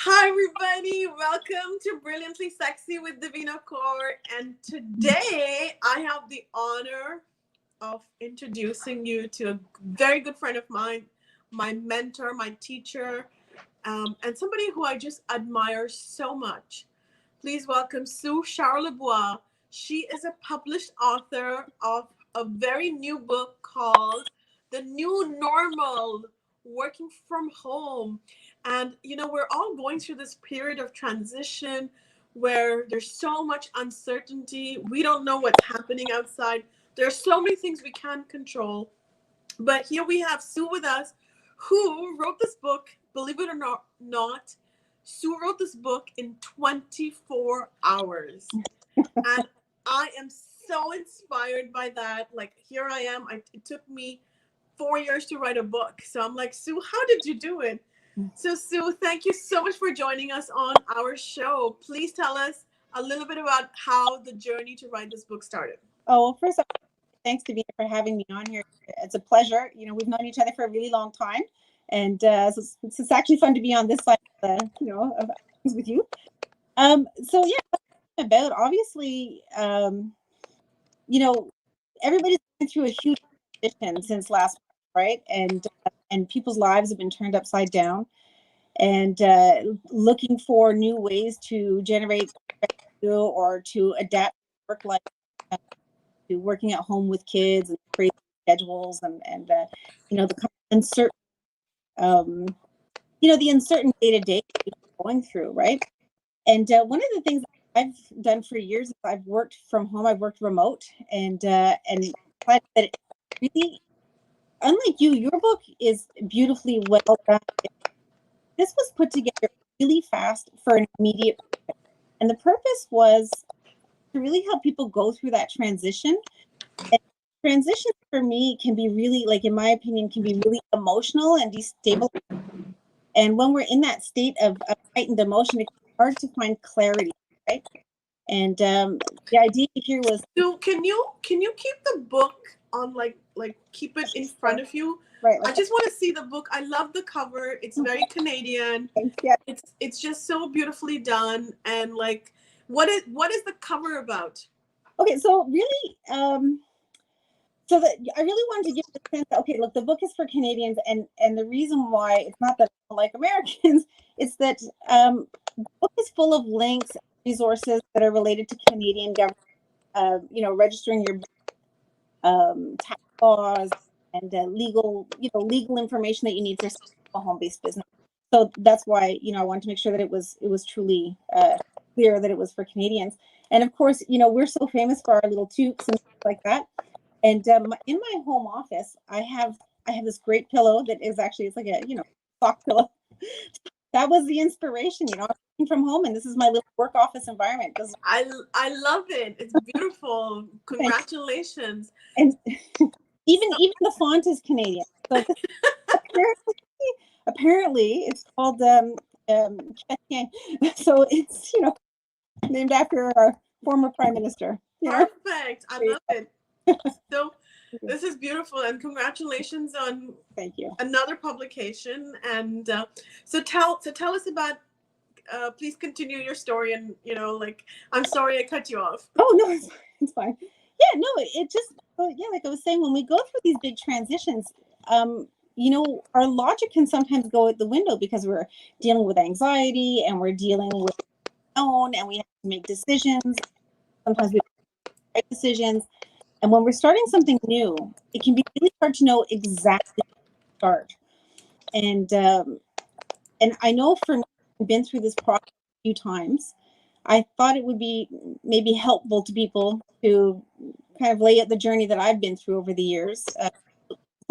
Hi, everybody. Welcome to Brilliantly Sexy with Devina Kaur. And today I have the honor of introducing you to a very good friend of mine, my mentor, my teacher, and somebody who I just admire so much. Please welcome Sue Charlebois. She is a published author of a very new book called The New Normal, Working from Home. And, we're all going through this period of transition where there's so much uncertainty. We don't know what's happening outside. There are so many things we can't control. But here we have Sue with us, who wrote this book, believe it or not, Sue wrote this book in 24 hours. And I am so inspired by that. Like, here I am. It took me 4 years to write a book. So I'm like, Sue, how did you do it? So, Sue, thank you so much for joining us on our show. Please tell us a little bit about how the journey to write this book started. Oh, well, first of all, thanks, Devina, for having me on here. It's a pleasure. We've known each other for a really long time. And so it's actually fun to be on this side of things with you. So, yeah, about obviously, everybody's been through a huge transition since last month, right? And people's lives have been turned upside down, and looking for new ways to generate revenue or to adapt work life to working at home with kids and crazy schedules and the uncertain the uncertain day-to-day going through, right? And one of the things I've done for years is I've worked from home. I've worked remote, and that it really, unlike you, your book is beautifully well done. This was put together really fast for an immediate purpose. And the purpose was to really help people go through that transition. And transition for me can be really, like, in my opinion, can be really emotional and destabilizing. And when we're in that state of heightened emotion, it's hard to find clarity, right? And the idea here was, so can you keep the book on like keep it in front of you? right? I just want to see the book. I love the cover. It's very Canadian. Yeah. It's just so beautifully done. And like, what is the cover about? Okay, so really, so that I really wanted to give the sense that, okay, look, the book is for Canadians, and the reason why it's not that I don't like Americans, it's that the book is full of links, resources that are related to Canadian government, registering your tax laws and legal information that you need for a home-based business. So that's why I wanted to make sure that it was truly clear that it was for Canadians. And of course, we're so famous for our little toques and stuff like that. And in my home office, I have this great pillow that is actually, it's like a sock pillow. That was the inspiration, I'm working from home, and this is my little work office environment. I love it. It's beautiful. Congratulations. And even the font is Canadian. So apparently it's called 𝐁𝐑𝐈𝐋𝐋𝐿. So it's named after our former prime minister. Perfect. I love it. So this is beautiful, and congratulations on thank you another publication. And so tell us about. Please continue your story, and I'm sorry I cut you off. Oh no, it's fine. Yeah, no, it just like I was saying, when we go through these big transitions, our logic can sometimes go out the window because we're dealing with anxiety and we're dealing with own, and we have to make decisions. Sometimes we make right decisions. And when we're starting something new, it can be really hard to know exactly where to start. And I know for me, I've been through this process a few times. I thought it would be maybe helpful to people to kind of lay out the journey that I've been through over the years,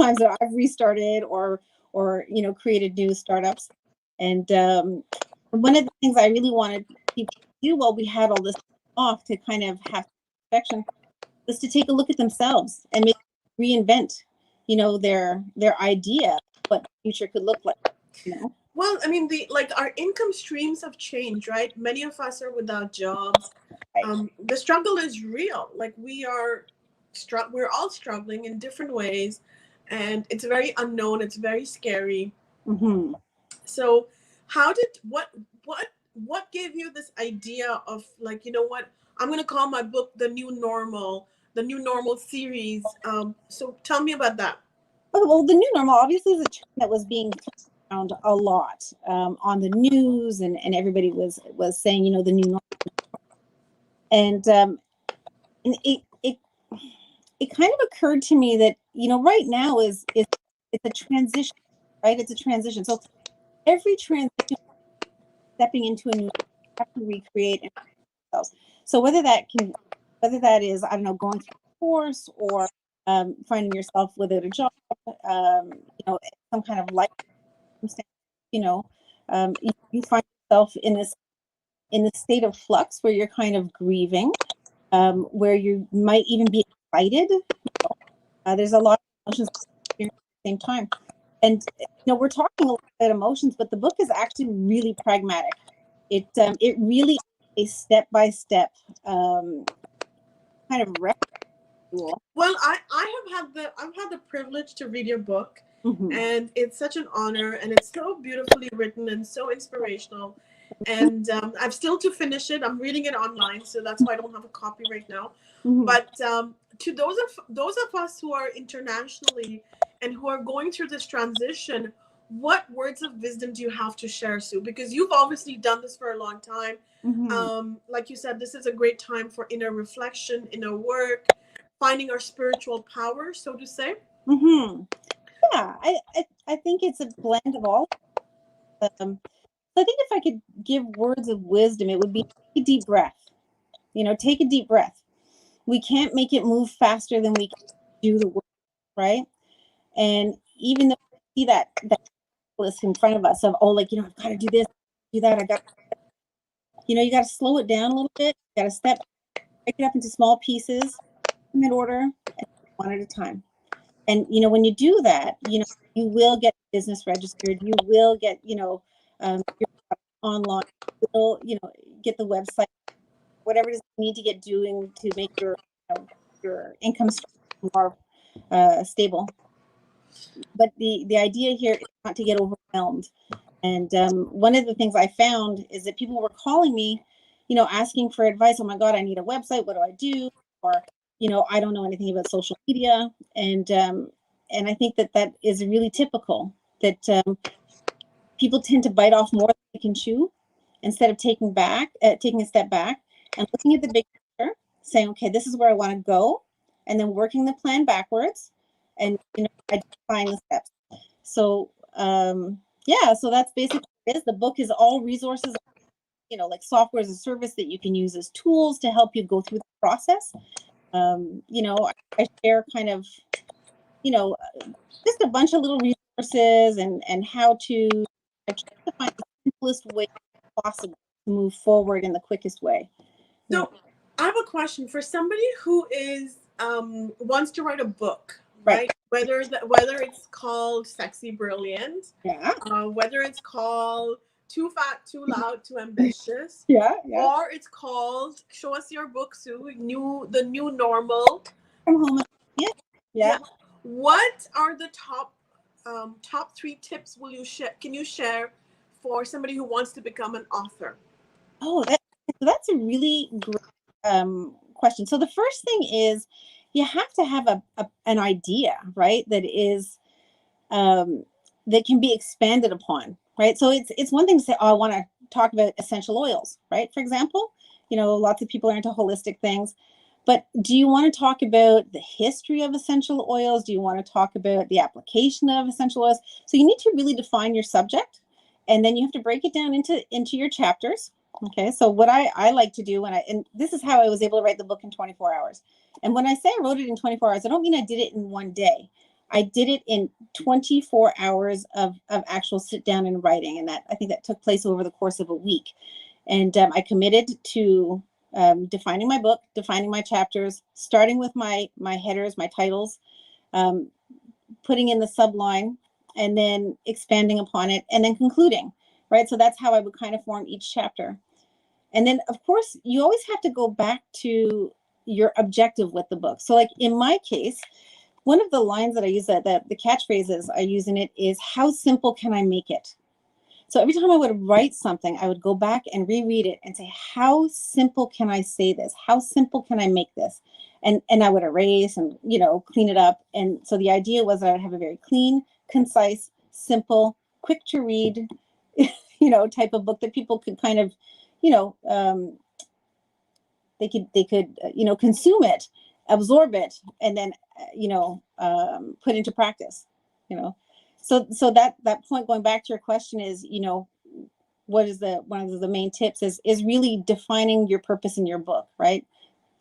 times that I've restarted or created new startups. And one of the things I really wanted people to do while we had all this off to kind of have inspection was to take a look at themselves and reinvent, their idea of what the future could look like. Well, I mean, our income streams have changed, right? Many of us are without jobs. Right. The struggle is real. Like, we're all struggling in different ways, and it's very unknown. It's very scary. Mm-hmm. So how did what gave you this idea of like, you know what, I'm going to call my book the new normal series. So tell me about that. Oh, well, the new normal obviously is a term that was being thrown around a lot on the news, and everybody was saying, you know, the new normal. And it kind of occurred to me that, you know, right now it's a transition, right? It's a transition. So every transition, stepping into a new, have to recreate ourselves. So whether that is, I don't know, going through a course, or finding yourself without a job, you know, some kind of life circumstance, you know, you find yourself in a state of flux where you're kind of grieving, where you might even be excited. You know, there's a lot of emotions at the same time. And, you know, we're talking a lot about emotions, but the book is actually really pragmatic. It really is a step-by-step kind of ritual. Well, I've had the privilege to read your book, and it's such an honor, and it's so beautifully written and so inspirational. And I've still to finish it. I'm reading it online, so that's why I don't have a copy right now. But to those of us who are internationally and who are going through this transition, what words of wisdom do you have to share, Sue? Because you've obviously done this for a long time. Like you said, this is a great time for inner reflection, inner work, finding our spiritual power, so to say. Yeah, I think it's a blend of all. I think if I could give words of wisdom, it would be take a deep breath. You know, take a deep breath. We can't make it move faster than we can do the work, right? And even though we see that list in front of us of, oh, like, you know, I've got to do this, do that, you know, you got to slow it down a little bit. You got to break it up into small pieces, in order, one at a time. And, you know, when you do that, you know, you will get business registered. You will get, you know, online, you will, you know, get the website, whatever it is you need to get doing to make your, you know, your income more stable. But the idea here is not to get overwhelmed. And one of the things I found is that people were calling me, you know, asking for advice. Oh my God, I need a website. What do I do? Or, you know, I don't know anything about social media. And I think that is really typical, that people tend to bite off more than they can chew, instead of taking a step back and looking at the big picture, saying, okay, this is where I want to go, and then working the plan backwards, and, you know, identifying the steps. So yeah, so that's basically what it is. The book is all resources, you know, like software as a service that you can use as tools to help you go through the process. You know, I share kind of, you know, just a bunch of little resources and how to find the simplest way possible to move forward in the quickest way. So I have a question for somebody who is wants to write a book, right? Whether it's called Sexy Brilliant, whether it's called Too Fat, Too Loud, Too Ambitious, or it's called, show us your book, Sue, the new normal. What are the top 3 tips can you share for somebody who wants to become an author? Oh, that's a really great question. So the first thing is, you have to have an idea, right? That is that can be expanded upon, right? So it's one thing to say, oh, I want to talk about essential oils, right? For example, you know, lots of people are into holistic things, but do you want to talk about the history of essential oils? Do you want to talk about the application of essential oils? So you need to really define your subject, and then you have to break it down into your chapters. Okay, so what I like to do and this is how I was able to write the book in 24 hours. And when I say I wrote it in 24 hours, I don't mean I did it in one day. I did it in 24 hours of actual sit down and writing. And I think that took place over the course of a week. And I committed to defining my book, defining my chapters, starting with my headers, my titles, putting in the subline, and then expanding upon it, and then concluding, right? So that's how I would kind of form each chapter. And then, of course, you always have to go back to your objective with the book. So like in my case, one of the lines that I use, that the catchphrases I use in it is, how simple can I make it? So every time I would write something, I would go back and reread it and say, how simple can I say this? How simple can I make this? And I would erase and, clean it up. And so the idea was that I would have a very clean, concise, simple, quick to read, type of book that people could kind of, they could consume it, absorb it, and then, put into practice, So that point, going back to your question, is, what is one of the main tips is really defining your purpose in your book, right?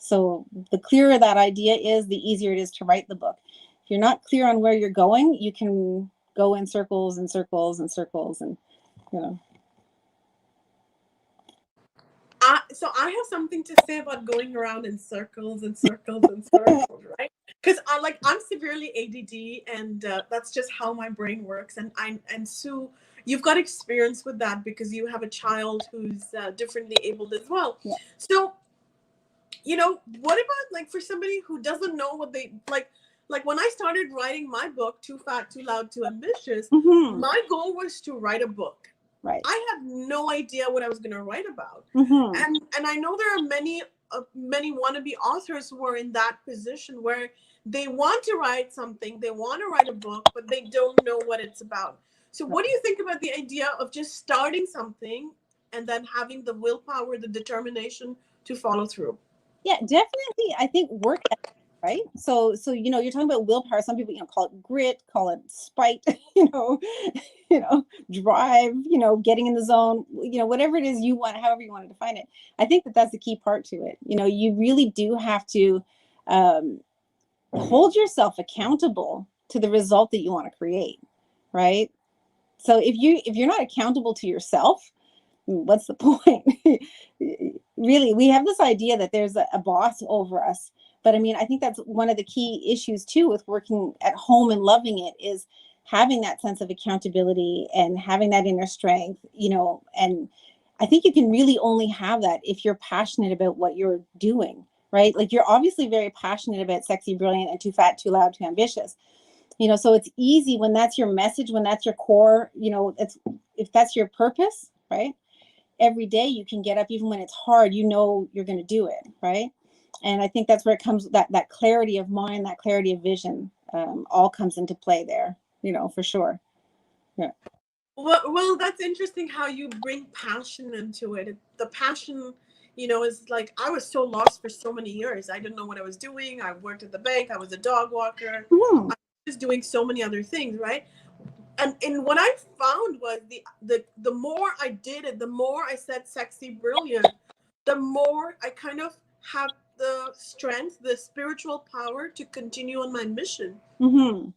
So the clearer that idea is, the easier it is to write the book. If you're not clear on where you're going, you can go in circles and circles and circles, and So I have something to say about going around in circles and circles and circles, right? Because I'm severely ADD, and that's just how my brain works. And Sue, you've got experience with that because you have a child who's differently abled as well. Yeah. So, what about for somebody who doesn't know what they like when I started writing my book, Too Fat, Too Loud, Too Ambitious, my goal was to write a book. Right. I had no idea what I was going to write about. Mm-hmm. And I know there are many wannabe authors who are in that position where they want to write something, they want to write a book, but they don't know what it's about. So what do you think about the idea of just starting something and then having the willpower, the determination to follow through? Yeah, definitely. I think work ethic, right? So you're talking about willpower. Some people call it grit, call it spite, drive, getting in the zone, whatever it is you want, however you want to define it. I think that's the key part to it. You really do have to hold yourself accountable to the result that you want to create, right? So if you're not accountable to yourself, what's the point? Really, we have this idea that there's a boss over us. But I think that's one of the key issues too with working at home and loving it, is having that sense of accountability and having that inner strength, and I think you can really only have that if you're passionate about what you're doing, right? Like, you're obviously very passionate about Sexy, Brilliant, and Too Fat, Too Loud, Too Ambitious. So it's easy when that's your message, when that's your core, if that's your purpose, right? Every day you can get up, even when it's hard, you're going to do it, right? And I think that's where it comes, that clarity of mind, that clarity of vision, all comes into play there, for sure. Yeah. Well, that's interesting how you bring passion into it. The passion, is I was so lost for so many years. I didn't know what I was doing. I worked at the bank. I was a dog walker. Mm-hmm. I was doing so many other things, right? And what I found was the more I did it, the more I said Sexy, Brilliant, the more I kind of have the strength, the spiritual power to continue on my mission. Mm-hmm.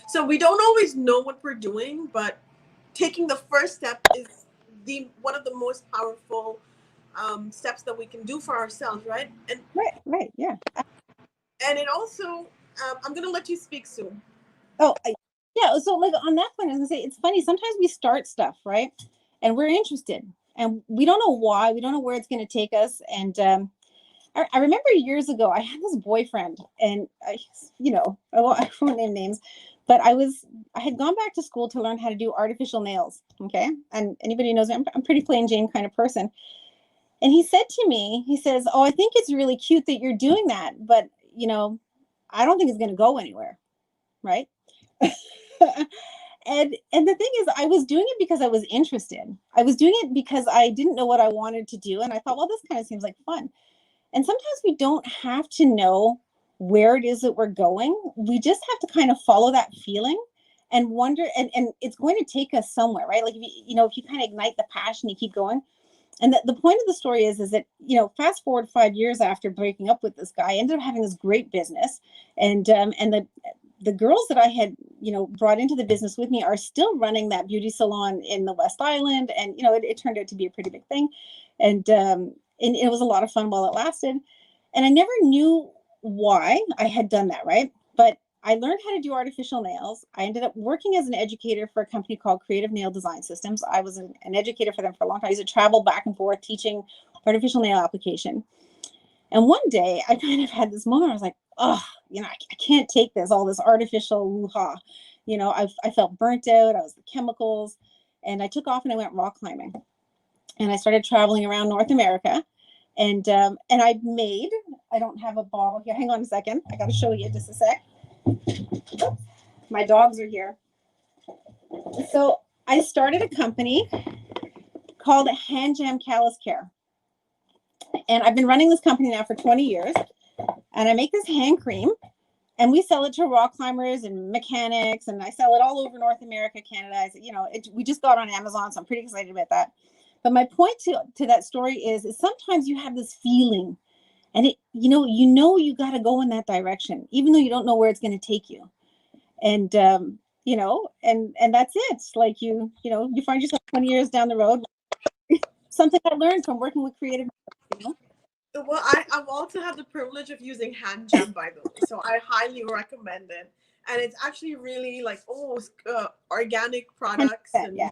So we don't always know what we're doing, but taking the first step is one of the most powerful steps that we can do for ourselves, right? And right, yeah. And it also, I'm going to let you speak, Sue. Oh, yeah. So on that point, I was gonna say, it's funny. Sometimes we start stuff, right? And we're interested, and we don't know why. We don't know where it's going to take us. And I remember years ago, I had this boyfriend, and I won't name names, but I had gone back to school to learn how to do artificial nails. Okay, and anybody who knows me, I'm pretty plain Jane kind of person. And he said to me, he says, "Oh, I think it's really cute that you're doing that, but I don't think it's going to go anywhere." Right. And the thing is, I was doing it because I was interested. I was doing it because I didn't know what I wanted to do. And I thought, well, this kind of seems like fun. And sometimes we don't have to know where it is that we're going. We just have to kind of follow that feeling and wonder, and it's going to take us somewhere, right? Like, if you kind of ignite the passion, you keep going. And the point of the story is that, fast forward 5 years after breaking up with this guy, I ended up having this great business. And the girls that I had, brought into the business with me are still running that beauty salon in the West Island. And, it turned out to be a pretty big thing. And it was a lot of fun while it lasted. And I never knew why I had done that, right? But I learned how to do artificial nails. I ended up working as an educator for a company called Creative Nail Design Systems. I was an educator for them for a long time. I used to travel back and forth teaching artificial nail application. And one day I kind of had this moment. I was like, oh, I can't take this, all this artificial woo-ha. I felt burnt out. I was the chemicals. And I took off and I went rock climbing. And I started traveling around North America. And I made, I don't have a bottle here. Hang on a second. I got to show you just a sec. Oops. My dogs are here. So I started a company called Hand Jam Callus Care. And I've been running this company now for 20 years. And I make this hand cream. And we sell it to rock climbers and mechanics. And I sell it all over North America, Canada. We just got on Amazon, so I'm pretty excited about that. But my point to that story is sometimes you have this feeling and you got to go in that direction, even though you don't know where it's going to take you. And, and that's it. Like, you find yourself 20 years down the road, something I learned from working with creative. Well, I've also had the privilege of using Hand Jam, by the way, so I highly recommend it. And it's actually really like almost organic products. And yeah.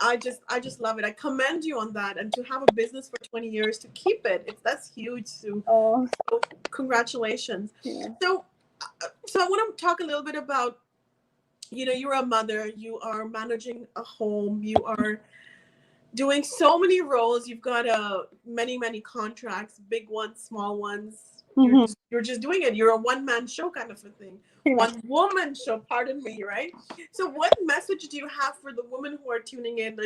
I just love it. I commend you on that, and to have a business for 20 years to keep it. That's huge, Sue. Oh, so congratulations. Yeah. So I want to talk a little bit about, you're a mother, you are managing a home, you are doing so many roles. You've got many contracts, big ones, small ones. Mm-hmm. You're just doing it. You're a one-man show kind of a thing. One-woman show, pardon me, right? So what message do you have for the women who are tuning in?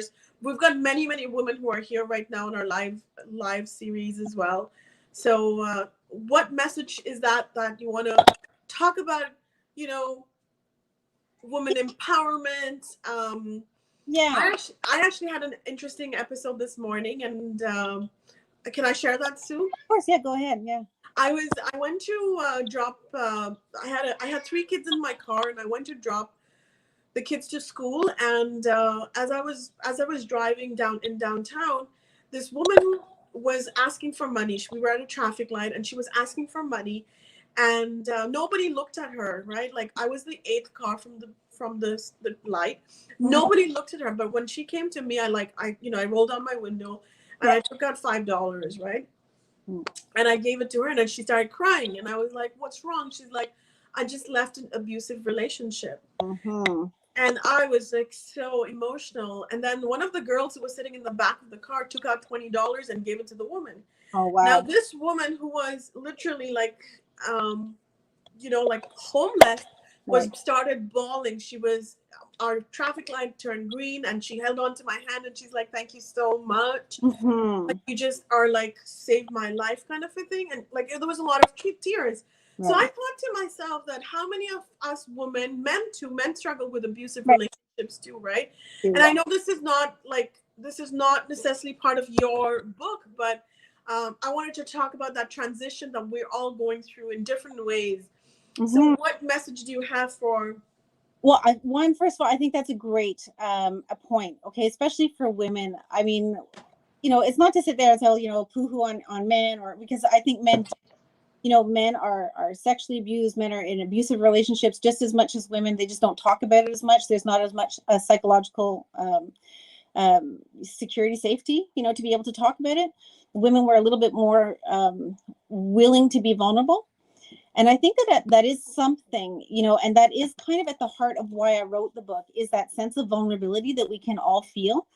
We've got many women who are here right now in our live series as well. So what message is that you want to talk about, women empowerment? Yeah. I actually had an interesting episode this morning, and can I share that, Sue? Of course, yeah, go ahead. Yeah. I went to drop. I had 3 kids in my car, and I went to drop the kids to school. And as I was driving downtown, this woman was asking for money. We were at a traffic light, and she was asking for money, and nobody looked at her. Right, like I was the 8th car from the light. Nobody looked at her, but when she came to me, I rolled down my window and I took out $5, right? And I gave it to her, and then she started crying, and I was like, "What's wrong?" She's like, "I just left an abusive relationship." Mm-hmm. And I was like so emotional. And then one of the girls who was sitting in the back of the car took out $20 and gave it to the woman. Oh wow. Now this woman, who was literally like like homeless, started bawling. Our traffic light turned green, and she held on to my hand, and she's like, "Thank you so much. Mm-hmm. Like, you just are like saved my life," kind of a thing. And like there was a lot of tears. Right. So I thought to myself that how many of us women, men struggle with abusive relationships too, right? Yeah. And I know this is not necessarily part of your book, but I wanted to talk about that transition that we're all going through in different ways. Mm-hmm. So what message do you have for? Well, first of all, I think that's a great a point. Okay, especially for women. I mean, it's not to sit there and tell poo-hoo on men, or because I think men, men are sexually abused. Men are in abusive relationships just as much as women. They just don't talk about it as much. There's not as much psychological security, safety, to be able to talk about it. Women were a little bit more willing to be vulnerable. And I think that is something, and that is kind of at the heart of why I wrote the book, is that sense of vulnerability that we can all feel.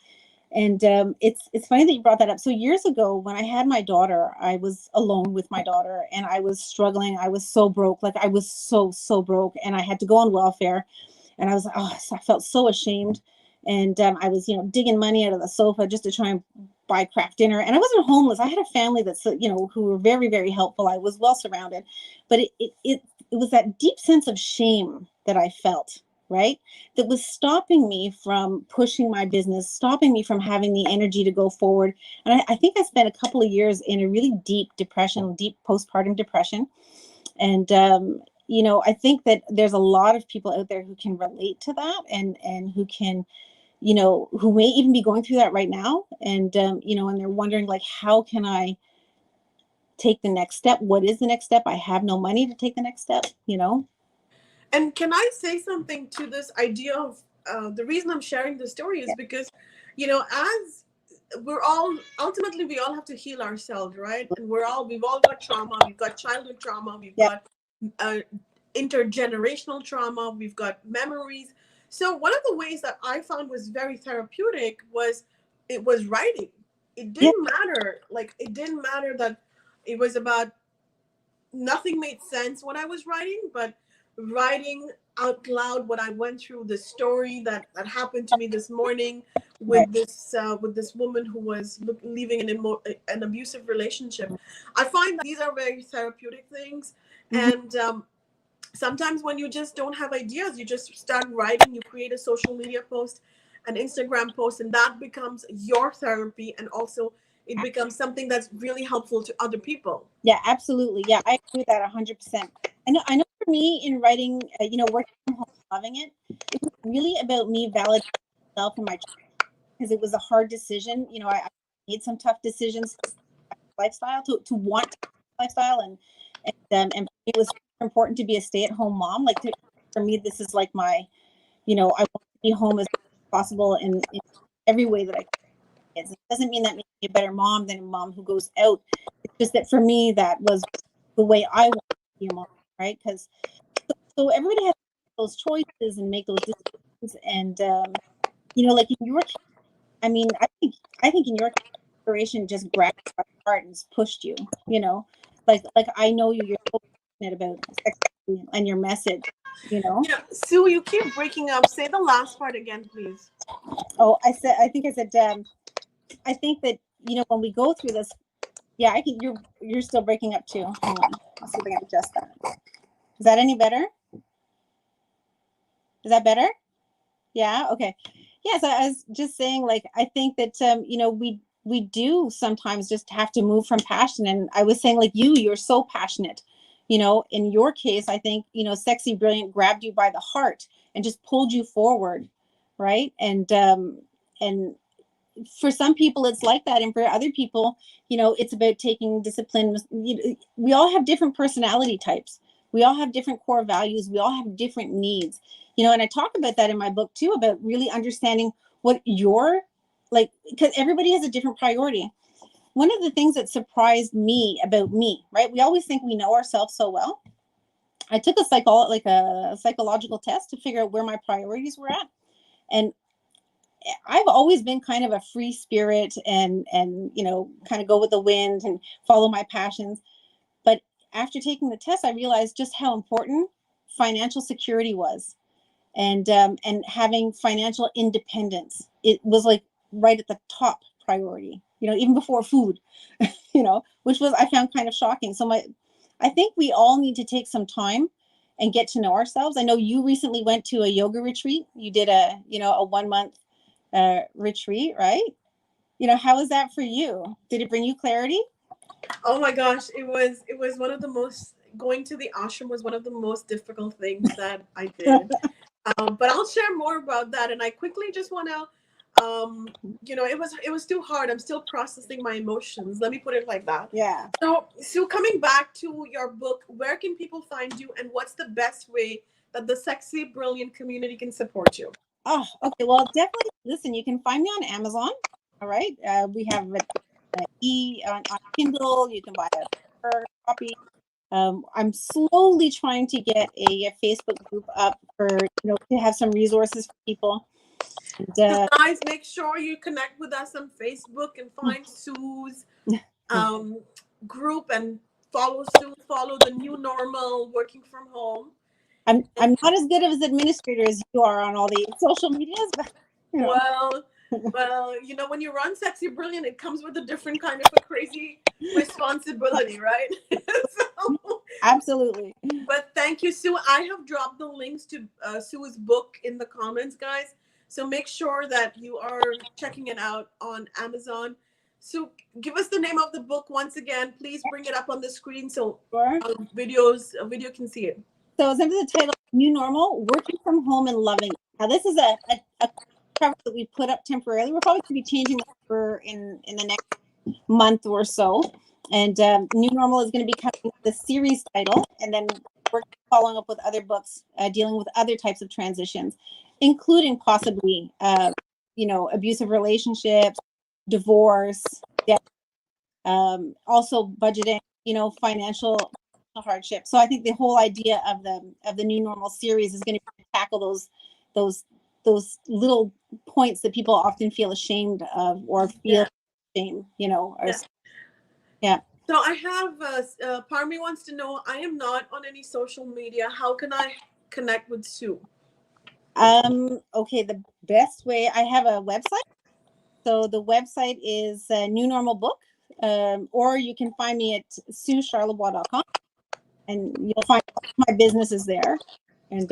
And it's funny that you brought that up. So years ago, when I had my daughter, I was alone with my daughter, and I was struggling. I was so broke. Like I was so broke, and I had to go on welfare. And I was, I felt so ashamed. And I was, digging money out of the sofa just to try and buy craft dinner. And I wasn't homeless. I had a family that's, who were very, very helpful. I was well surrounded. But it was that deep sense of shame that I felt, right? That was stopping me from pushing my business, stopping me from having the energy to go forward. And I think I spent a couple of years in a really deep depression, deep postpartum depression. And, I think that there's a lot of people out there who can relate to that and who can, who may even be going through that right now. And, and they're wondering, like, how can I take the next step? What is the next step? I have no money to take the next step, And can I say something to this idea of the reason I'm sharing this story is because, as we're all, ultimately, we all have to heal ourselves, right? And we've all got trauma. We've got childhood trauma. We've got intergenerational trauma. We've got memories. So one of the ways that I found was very therapeutic was it was writing. It Yeah. didn't matter. Like it didn't matter that it was about nothing made sense when I was writing, but writing out loud what I went through, the story that happened to me this morning Right. with this woman who was leaving an abusive relationship. I find that these are very therapeutic things, and sometimes when you just don't have ideas, you just start writing. You create a social media post, an Instagram post, and that becomes your therapy, and also it becomes something that's really helpful to other people. Yeah, absolutely. Yeah, I agree with that 100%. I know for me in writing, working from home, loving it, it was really about me validating myself and my choice, because it was a hard decision. I made some tough decisions, lifestyle to want lifestyle, and it was important to be a stay-at-home mom. Like for me, this is like my, I want to be home as possible in every way that I can. It doesn't mean that makes me a better mom than a mom who goes out. It's just that for me, that was the way I want to be a mom, right? Because so everybody has those choices and make those decisions, and like in your case, I mean, I think in your case, inspiration just grabbed you by the heart and just pushed you. Like I know you're so passionate about sexuality and your message. Yeah, Sue, you keep breaking up. Say the last part again, please. Oh, I think I said, I think that when we go through this, yeah, I can. You're still breaking up too. Hang on, I'll see if I can adjust that. Is that any better? Is that better? Yeah. Okay. Yeah. So I was just saying, like, I think that we do sometimes just have to move from passion. And I was saying, like, you're so passionate. In your case, I think Sexy Brilliant grabbed you by the heart and just pulled you forward, right? And for some people it's like that, and for other people it's about taking discipline. We all have different personality types, we all have different core values, we all have different needs, and I talk about that in my book too, about really understanding what your, like, because everybody has a different priority. One of the things that surprised me about me, right, we always think we know ourselves so well. I took a psychological test to figure out where my priorities were at, and I've always been kind of a free spirit and kind of go with the wind and follow my passions. But after taking the test, I realized just how important financial security was, and having financial independence. It was like right at the top priority, even before food, which was, I found kind of shocking. So I think we all need to take some time and get to know ourselves. I know you recently went to a yoga retreat. You did a 1 month retreat, right? How was that for you? Did it bring you clarity? Oh my gosh, it was one of the most, going to the ashram was one of the most difficult things that I did. But I'll share more about that. And I quickly just want to, it was too hard. I'm still processing my emotions. Let me put it like that. Yeah. So coming back to your book, where can people find you, and what's the best way that the Sexy Brilliant community can support you? Oh, okay. Well, definitely listen, you can find me on Amazon. All right. We have on Kindle. You can buy a copy. I'm slowly trying to get a Facebook group up for, to have some resources for people. And, guys, make sure you connect with us on Facebook and find Sue's group and follow Sue, follow the new normal working from home. I'm not as good as administrator as you are on all the social medias, but well, when you run Sexy Brilliant, it comes with a different kind of a crazy responsibility, right? So, absolutely. But thank you, Sue. I have dropped the links to Sue's book in the comments, guys. So make sure that you are checking it out on Amazon. Sue, give us the name of the book once again. Please bring it up on the screen so Sure. video can see it. So it's under the title New Normal, Working from Home and Loving. Now this is a cover that we put up temporarily. We're probably going to be changing the cover in the next month or so. And New Normal is going to become the series title. And then we're following up with other books dealing with other types of transitions, including possibly, abusive relationships, divorce, death, also budgeting, financial hardship. So I think the whole idea of the New Normal series is going to tackle those those little points that people often feel ashamed of or feel shame, you know, or yeah. So I have, part of me wants to know, I am not on any social media. How can I connect with Sue? Okay, the best way, I have a website. So the website is New Normal Book, or you can find me at SueCharlebois.com, and you'll find all my businesses there. And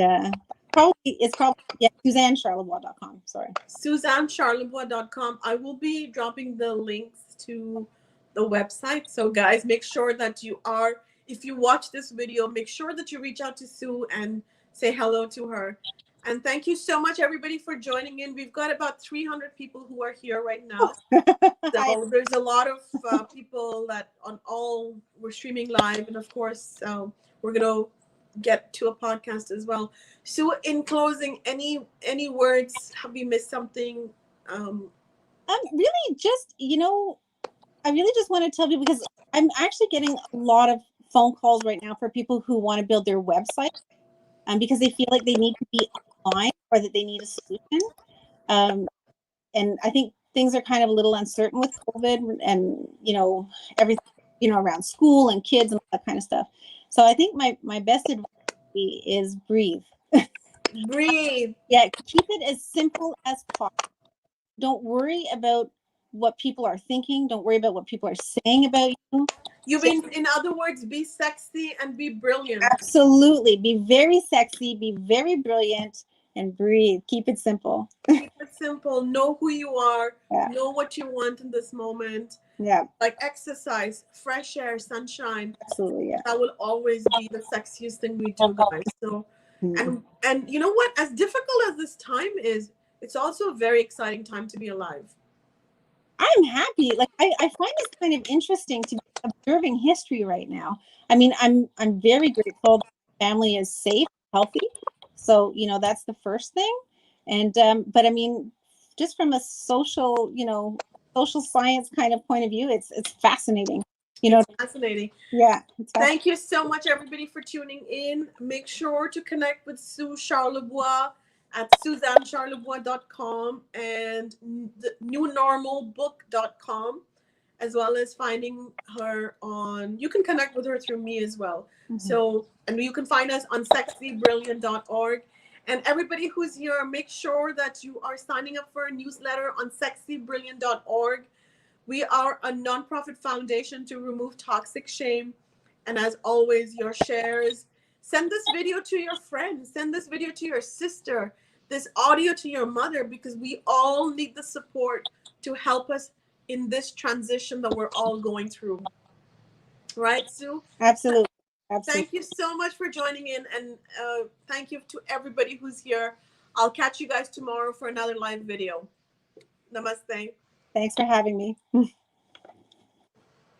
it's probably SuzanneCharlebois.com. Sorry. SuzanneCharlebois.com. I will be dropping the links to the website. So guys, make sure that if you watch this video, make sure that you reach out to Sue and say hello to her. And thank you so much, everybody, for joining in. We've got about 300 people who are here right now. So there's a lot of people that we're streaming live. And of course, we're going to get to a podcast as well. So in closing, any words? Have we missed something? Really just, I really just want to tell people, because I'm actually getting a lot of phone calls right now for people who want to build their website, because they feel like they need to be online or that they need a solution. And I think things are kind of a little uncertain with COVID and, everything, around school and kids and all that kind of stuff. So I think my best advice is breathe. Breathe. Yeah, keep it as simple as possible. Don't worry about what people are thinking. Don't worry about what people are saying about you. You mean, in other words, be sexy and be brilliant. Absolutely. Be very sexy, be very brilliant, and breathe. Keep it simple. Keep it simple. Know who you are. Yeah. Know what you want in this moment. Yeah. Like exercise, fresh air, sunshine. Absolutely. Yeah. That will always be the sexiest thing we do, guys. So, and you know what? As difficult as this time is, it's also a very exciting time to be alive. I'm happy. Like I find this kind of interesting to be observing history right now. I mean, I'm very grateful that my family is safe, healthy. So, that's the first thing. And but I mean, just from a social science kind of point of view, it's fascinating. It's fascinating. Yeah. Thank you so much, everybody, for tuning in. Make sure to connect with Sue Charlebois at SuzanneCharlebois.com and the newnormalbook.com, as well as finding her you can connect with her through me as well. So, and you can find us on sexybrilliant.org. And everybody who's here, make sure that you are signing up for a newsletter on sexybrilliant.org. We are a nonprofit foundation to remove toxic shame. And as always, your shares. Send this video to your friends. Send this video to your sister. This audio to your mother, because we all need the support to help us in this transition that we're all going through. Right, Sue? Absolutely. Thank you so much for joining in. And thank you to everybody who's here. I'll catch you guys tomorrow for another live video. Namaste. Thanks for having me.